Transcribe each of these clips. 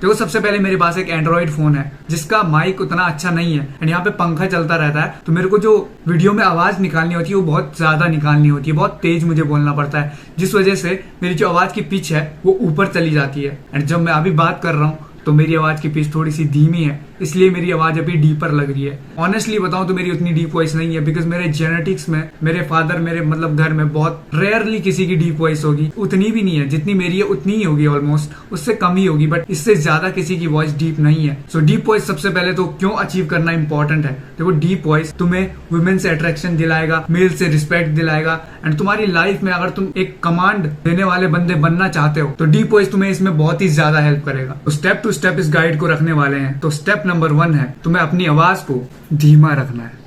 देखो सबसे पहले मेरे पास एक एंड्रॉइड फोन है जिसका माइक उतना अच्छा नहीं है एंड यहाँ पे पंखा चलता रहता है, तो मेरे को जो वीडियो में आवाज निकालनी होती है वो बहुत ज्यादा निकालनी होती है, बहुत तेज मुझे बोलना पड़ता है, जिस वजह से मेरी जो आवाज की पिच है वो ऊपर चली जाती है। एंड जब मैं अभी बात कर रहा हूँ तो मेरी आवाज की पिच थोड़ी सी धीमी है, इसलिए मेरी आवाज अभी डीपर लग रही है। ऑनेस्टली बताऊं तो मेरी उतनी डीप वॉइस नहीं है, बिकॉज मेरे जेनेटिक्स में मेरे फादर मेरे मतलब घर में बहुत रेयरली किसी की डीप वॉइस होगी, उतनी भी नहीं है जितनी मेरी है, उतनी ही होगी ऑलमोस्ट, उससे कम ही होगी, बट इससे ज्यादा किसी की वॉइस डीप नहीं है। सो डीप वॉइस सबसे पहले तो क्यों अचीव करना इंपॉर्टेंट है। देखो डीप वॉइस तुम्हें वुमेन से अट्रैक्शन दिलाएगा, मेल से रिस्पेक्ट दिलाएगा, एंड तुम्हारी लाइफ में अगर तुम एक कमांड देने वाले बंदे बनना चाहते हो तो डीप वॉइस तुम्हें इसमें बहुत ही ज्यादा हेल्प करेगा। तो स्टेप टू स्टेप इस गाइड को रखने वाले हैं। तो स्टेप नंबर 1 है तुम्हें अपनी आवाज को धीमा रखना है।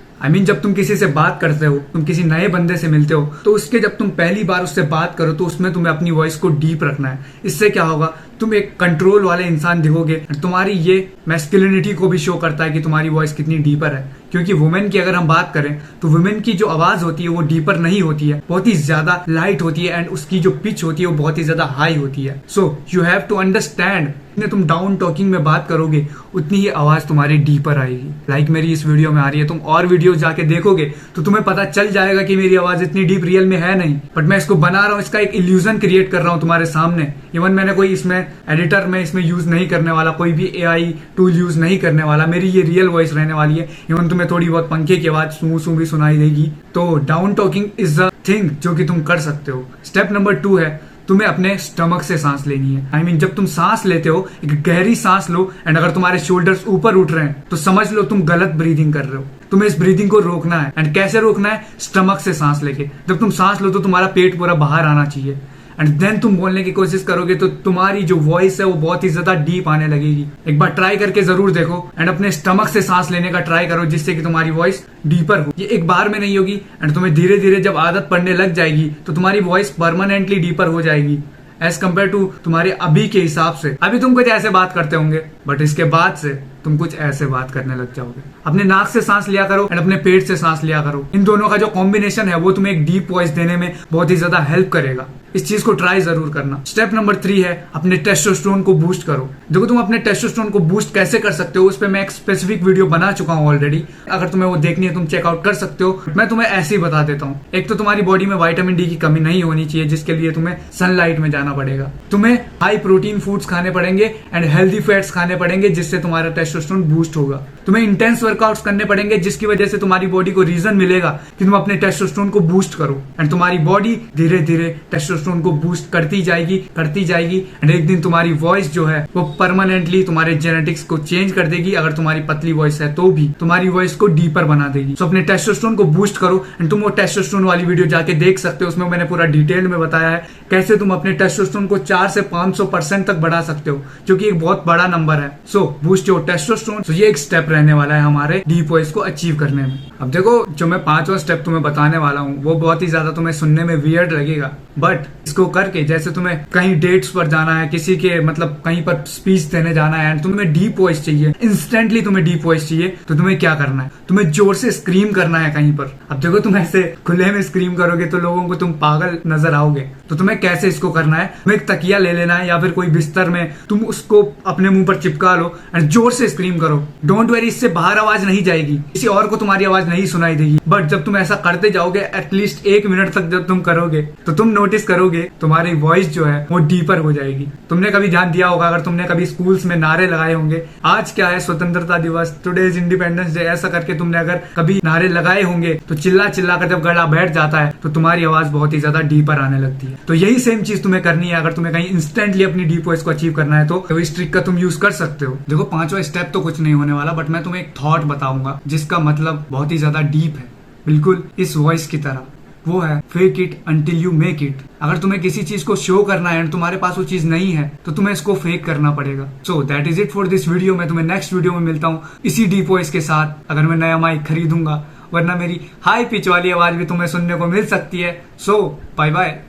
जब तुम किसी से बात करते हो, तुम किसी नए बंदे से मिलते हो, तो उसके जब तुम पहली बार उससे बात करो तो उसमें तुम्हें अपनी वॉइस को डीप रखना है। इससे क्या होगा, तुम एक कंट्रोल वाले इंसान दिखोगे। तुम्हारी ये मैस्कुलिनिटी को भी शो करता है कि तुम्हारी वॉइस कितनी डीपर है, क्योंकि वुमेन की अगर हम बात करें तो वुमेन की जो आवाज होती है वो डीपर नहीं होती है, बहुत ही ज्यादा लाइट होती है, एंड उसकी जो पिच होती है वो बहुत ही ज्यादा हाई होती है। So you have to understand, जितने तुम डाउन टॉकिंग में बात करोगे उतनी ही आवाज तुम्हारी डीपर आएगी। लाइक मेरी इस वीडियो में आ रही है, तुम और वीडियो जाके देखोगे तो तुम्हें पता चल जाएगा कि मेरी आवाज इतनी डीप रियल में है नहीं, बट मैं इसको बना रहा हूँ, इसका एक इल्यूजन क्रिएट कर रहा हूँ तुम्हारे सामने। इवन मैंने कोई इसमें एडिटर में इसमें यूज नहीं करने वाला, कोई भी एआई टूल यूज नहीं करने वाला, मेरी ये रियल वॉइस रहने वाली है। इवन तुम्हें थोड़ी बहुत पंखे की आवाज सू सू भी सुनाई देगी। तो down talking is the thing जो कि तुम कर सकते हो। स्टेप नंबर 2 है तुम्हें अपने स्टमक से सांस लेनी है। जब तुम सांस लेते हो एक गहरी सांस लो, एंड अगर तुम्हारे शोल्डर्स ऊपर उठ रहे हैं तो समझ लो तुम गलत ब्रीदिंग कर रहे हो। तुम्हें इस ब्रीदिंग को रोकना है। एंड कैसे रोकना है, स्टमक से सांस लेके। जब तुम सांस लो तो तुम्हारा पेट पूरा बाहर आना चाहिए, एंड देन तुम बोलने की कोशिश करोगे तो तुम्हारी जो वॉइस है वो बहुत ही ज्यादा डीप आने लगेगी। एक बार ट्राई करके जरूर देखो, एंड अपने स्टमक से सांस लेने का ट्राई करो जिससे कि तुम्हारी वॉइस डीपर हो। ये एक बार में नहीं होगी, एंड तुम्हें धीरे धीरे जब आदत पड़ने लग जाएगी तो तुम्हारी वॉइस परमानेंटली डीपर हो जाएगी एज कम्पेयर टू तुम्हारे अभी के हिसाब से। अभी तुम कुछ ऐसे बात करते होंगे, बट इसके बाद से तुम कुछ ऐसे बात करने लग जाओगे। अपने नाक से सांस लिया करो एंड अपने पेट से सांस लिया करो। इन दोनों का जो कॉम्बिनेशन है वो तुम्हें एक डीप वॉइस देने में बहुत ही ज्यादा हेल्प करेगा। इस चीज को ट्राई जरूर करना। स्टेप नंबर 3 है अपने टेस्टोस्टेरोन को बूस्ट करो। देखो तुम अपने टेस्टोस्टेरोन को बूस्ट कैसे कर सकते हो उस पर मैं एक स्पेसिफिक वीडियो बना चुका हूँ ऑलरेडी। अगर तुम्हें वो देखनी है तुम चेकआउट कर सकते हो। मैं तुम्हें ऐसे ही बता देता हूँ। एक तो तुम्हारी बॉडी में विटामिन डी की कमी नहीं होनी चाहिए, जिसके लिए तुम्हें सनलाइट में जाना पड़ेगा। तुम्हें हाई प्रोटीन फूड्स खाने पड़ेंगे एंड हेल्दी फैट्स खाने पड़ेंगे, जिससे तुम्हारा टेस्टोस्टेरोन बूस्ट होगा। तुम्हें इंटेंस वर्कआउट्स करने पड़ेंगे, जिसकी वजह से तुम्हारी बॉडी को रीजन मिलेगा कि तुम अपने टेस्टोस्टेरोन को बूस्ट करो, एंड तुम्हारी बॉडी धीरे धीरे टेस्टोस्टेरोन को बूस्ट करती जाएगी एंड एक दिन तुम्हारी वॉइस जो है वो परमानेंटली तुम्हारे जेनेटिक्स को चेंज कर देगी। अगर तुम्हारी पतली वॉइस है तो भी तुम्हारी वॉइस को डीपर बना देगी। सो अपने टेस्टोस्टेरोन को बूस्ट करो, एंड तुम वो टेस्टोस्टेरोन वाली वीडियो जाके देख सकते हो। उसमें मैंने पूरा डिटेल में बताया है कैसे तुम अपने टेस्टोस्टेरोन को 400 से 500% तक बढ़ा सकते हो, जो कि एक बहुत बड़ा नंबर है। सो बूस्ट योर टेस्टोस्टेरोन। तो ये एक स्टेप रहने वाला है हमारे डीप वॉइस को अचीव करने में। अब देखो जो मैं 5वां स्टेप तुम्हें बताने वाला हूँ वो बहुत ही ज्यादा तुम्हें सुनने में वियर्ड लगेगा, बट इसको करके जैसे तुम्हें कहीं डेट्स पर जाना है, किसी के मतलब कहीं पर स्पीच देने जाना है, एंड तुम्हें डीप वॉइस चाहिए, इंस्टेंटली तुम्हें डीप वॉइस चाहिए, तो तुम्हें क्या करना है, तुम्हें जोर से स्क्रीम करना है कहीं पर। अब देखो तुम ऐसे खुले में स्क्रीम करोगे तो लोगों को तुम पागल नजर आओगे। तो तुम्हें कैसे इसको करना है, तुम्हें एक तकिया ले लेना है या फिर कोई बिस्तर में तुम उसको अपने मुंह पर चिपका लो एंड जोर से स्क्रीम करो। डोंट वरी, इससे बाहर आवाज नहीं जाएगी, किसी और को तुम्हारी आवाज नहीं सुनाई देगी, बट जब तुम ऐसा करते जाओगे एटलीस्ट 1 मिनट तक जब तुम करोगे तो तुम नोटिस करोगे तुम्हारी वॉइस जो है वो डीपर हो जाएगी। तुमने कभी ध्यान दिया होगा, अगर तुमने कभी स्कूल्स में नारे लगाए होंगे, आज क्या है स्वतंत्रता दिवस, टुडे इज इंडिपेंडेंस डे, ऐसा करके तुमने अगर कभी नारे लगाए होंगे तो चिल्ला चिल्ला कर जब गला बैठ जाता है तो तुम्हारी आवाज बहुत ही ज्यादा डीपर आने लगती है। तो यही सेम चीज तुम्हें करनी है। अगर तुम्हें कहीं इंस्टेंटली अपनी डीप वॉइस को अचीव करना है तो इस ट्रिक का तुम यूज कर सकते हो। देखो 5वां स्टेप तो कुछ नहीं होने वाला, बट मैं तुम्हें एक थॉट बताऊंगा जिसका मतलब बहुत ही ज्यादा डीप है, बिल्कुल इस वॉइस की तरह। वो है fake it until you make it. अगर तुम्हें किसी चीज को शो करना है एंड तुम्हारे पास वो चीज नहीं है तो तुम्हें इसको फेक करना पड़ेगा। So that is it for this video. मैं तुम्हें नेक्स्ट वीडियो में मिलता हूँ इसी डीप वॉइस के साथ, अगर मैं नया माइक खरीदूंगा, वरना मेरी हाई पिच वाली आवाज भी तुम्हें सुनने को मिल सकती है। सो बाय बाय।